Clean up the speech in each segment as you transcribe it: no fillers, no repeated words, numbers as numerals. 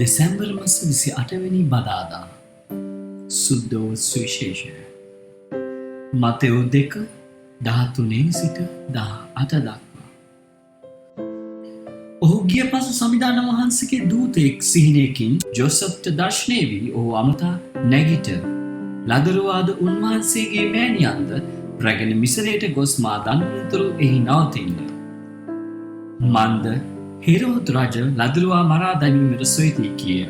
දෙසැම්බර් මස 28 වෙනි බදාදා සුද්ධෝ සුවිශේෂය මතෙව් 2:13 සිට 18 දක්වා. ඔහු ගිය පසු සමිධාන වහන්සේගේ දූතෙක් සිහිනයකින් ජෝසප්ට දර්ශනය වී ඔහු අමතා නැගිට ලදරුවාද උන්වහන්සේගේ මෑණියන්ද රැගෙන මිසරයට ගොස් මා දන්වනතුරු එහි නවතින්න. මන්ද හෙරෝද් රජ ලදරුවා මරා දැමීමට සොයති කිය.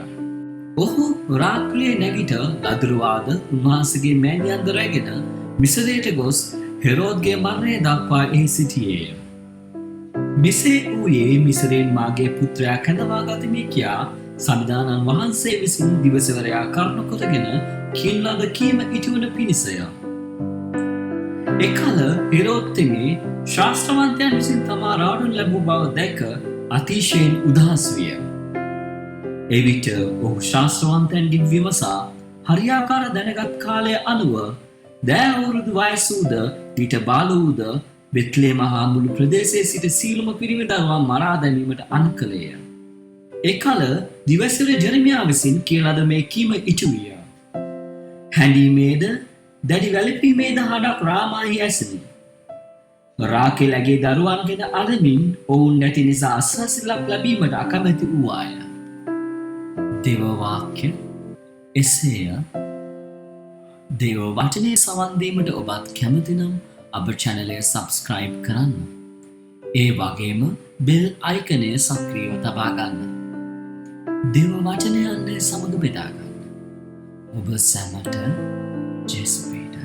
ඔහු රාත්‍රියේ නැගිට ලදරුවාද උන්වහන්සේගේ මෑණියන්ද රැගෙන මිසරයට ගොස් හෙරෝද්ගේ මරණය දක්වා එහි සිටියේය. මෙසේ වූයේ මිසරයෙන් මාගේ පුත්‍රයා කැඳවා ගතිමි කියා සමිධානන් වහන්සේ විසින් දිවසවරයා කරුණු කොටගෙන කින් ලද කීම ඉටුවන පිණිසය. එකල හෙරෝද් තෙමේ ශාස්ත්‍රවන්තයන් විසින් තමා රාඩුන් ලැබූ බව දැක අතිශයෙන් උදහස් විය. එවිට ඔහු ශාස්ත්‍රවන්තයන්ගෙන් විමසා හරියාකාර දැනගත් කාලය අනුව දෑවුරුදු වයසූද ඊට බාලවූද බෙත්ලේම හා මුළු ප්‍රදේශයේ සිට සීලම පිරිමිදවා මරා දැමීමට අන්කලේය. එකල දිවසර ජෙරමියා විසින් කියලද මේ කීම ඉටු විය. හැඬීමේද දැඩි වැළපීමේද හඬක් රාමාහි ඇසිනි. රාකේලගේ දරුවන්ගෙන අරමින් ඔවුන් නැති නිසා අස්වැසිල්ලක් ලැබීමට අකමැති වූවාය. දේව වාක්‍ය එසේය. දේව වචනය සවන් දීමට ඔබත් කැමති නම් අප channel එක subscribe කරන්න. ඒ වගේම bell icon එක සක්‍රියව තබා ගන්න. දේව වචනය යන්නේ සමග බෙදා ගන්න. ඔබ සැමට ජේසුස් වේද.